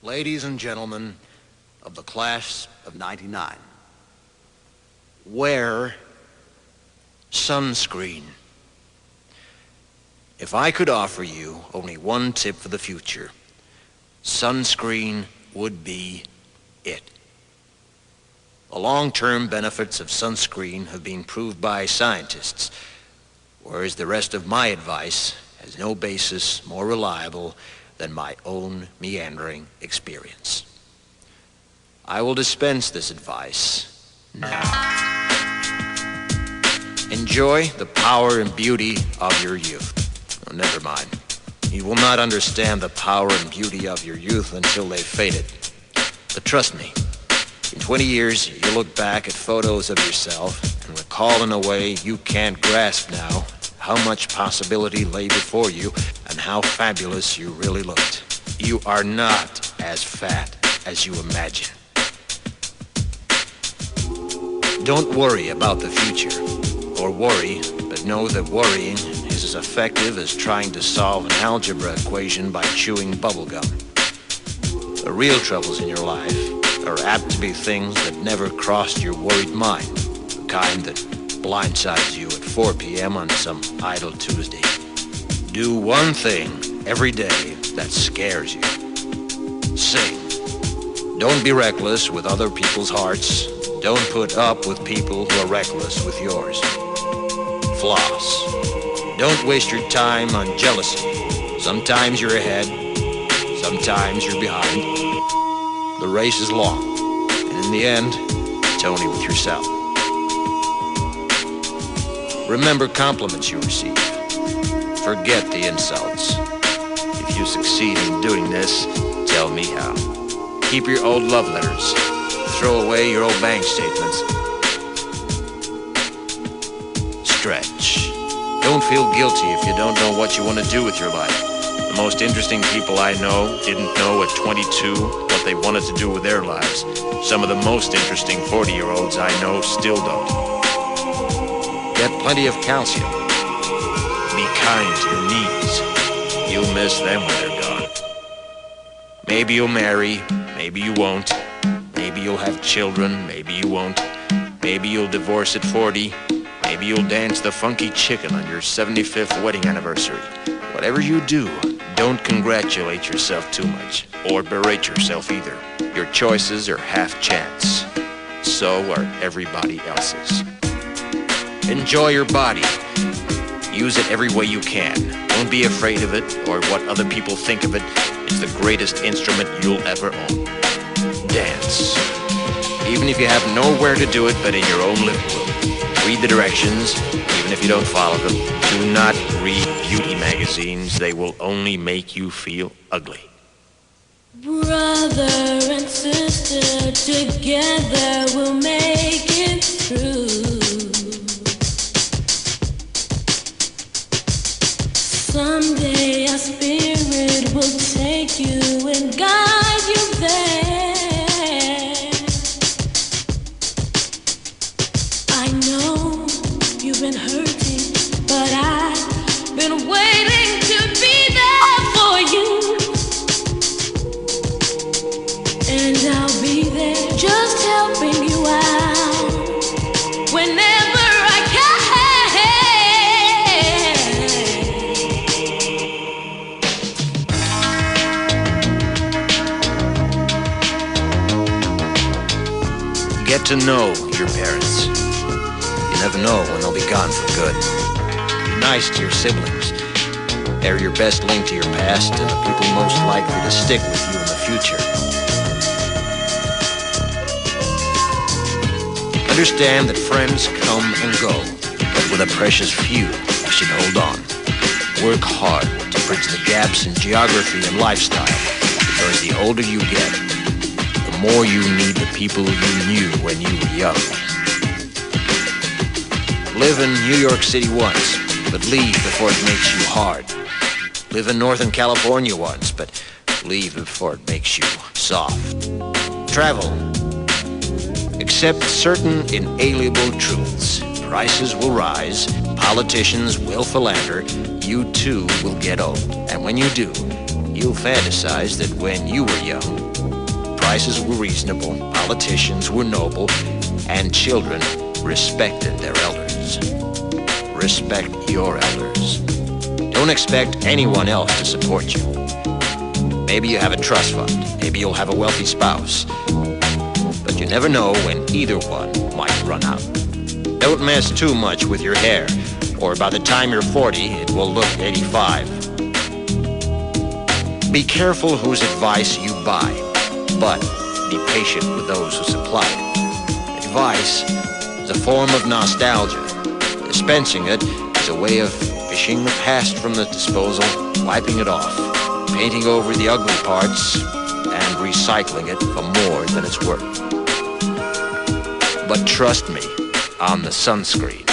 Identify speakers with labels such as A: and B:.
A: Ladies and gentlemen of the class of '99, wear sunscreen. If I could offer you only one tip for the future, sunscreen would be it. The long-term benefits of sunscreen have been proved by scientists, whereas the rest of my advice has no basis more reliable than my own meandering experience. I will dispense this advice now. Enjoy the power and beauty of your youth. Oh, never mind. You will not understand the power and beauty of your youth until they've faded. But trust me, in 20 years, you'll look back at photos of yourself and recall in a way you can't grasp now how much possibility lay before you and how fabulous you really looked. You are not as fat as you imagine. Don't worry about the future, or worry, but know that worrying is as effective as trying to solve an algebra equation by chewing bubblegum. The real troubles in your life are apt to be things that never crossed your worried mind, the kind that blindsides you at 4 p.m. on some idle Tuesday. Do one thing every day that scares you. Sing. Don't be reckless with other people's hearts. Don't put up with people who are reckless with yours. Floss. Don't waste your time on jealousy. Sometimes you're ahead, sometimes you're behind. The race is long, and in the end, it's only with yourself. Remember compliments you receive. Forget the insults. If you succeed in doing this, tell me how. Keep your old love letters. Throw away your old bank statements. Stretch. Don't feel guilty if you don't know what you want to do with your life. The most interesting people I know didn't know at 22 what they wanted to do with their lives. Some of the most interesting 40-year-olds I know still don't. Get plenty of calcium. Be kind to your knees. You'll miss them when they're gone. Maybe you'll marry, maybe you won't. Maybe you'll have children, maybe you won't. Maybe you'll divorce at 40. Maybe you'll dance the funky chicken on your 75th wedding anniversary. Whatever you do, don't congratulate yourself too much, or berate yourself either. Your choices are half chance. So are everybody else's. Enjoy your body. Use it every way you can. Don't be afraid of it or what other people think of it. It's the greatest instrument you'll ever own. Dance. Even if you have nowhere to do it but in your own living room. Read the directions, even if you don't follow them. Do not read beauty magazines. They will only make you feel ugly.
B: Brother and sister, together we'll make it through. Someday our spirit will take you and guide you there. I know you've been hurting, but I've been waiting to be there for you. And I'll be there just helping you out whenever I can.
A: Get to know your parents. You never know when they'll be gone for good. Be nice to your siblings. They're your best link to your past and the people most likely to stick with you in the future. Understand that friends come and go, but with a precious few, you should hold on. Work hard to bridge the gaps in geography and lifestyle, because the older you get, the more you need the people you knew when you were young. Live in New York City once, but leave before it makes you hard. Live in Northern California once, but leave before it makes you soft. Travel. Accept certain inalienable truths. Prices will rise, politicians will philander, you too will get old. And when you do, you'll fantasize that when you were young, prices were reasonable, politicians were noble, and children respected their elders. Respect your elders. Don't expect anyone else to support you. Maybe you have a trust fund. Maybe you'll have a wealthy spouse. But you never know when either one might run out. Don't mess too much with your hair, or by the time you're 40, it will look 85. Be careful whose advice you buy, but be patient with those who supply it. Advice is a form of nostalgia. Dispensing it is a way of fishing the past from the disposal, wiping it off, painting over the ugly parts, and recycling it for more than it's worth. But trust me on the sunscreen.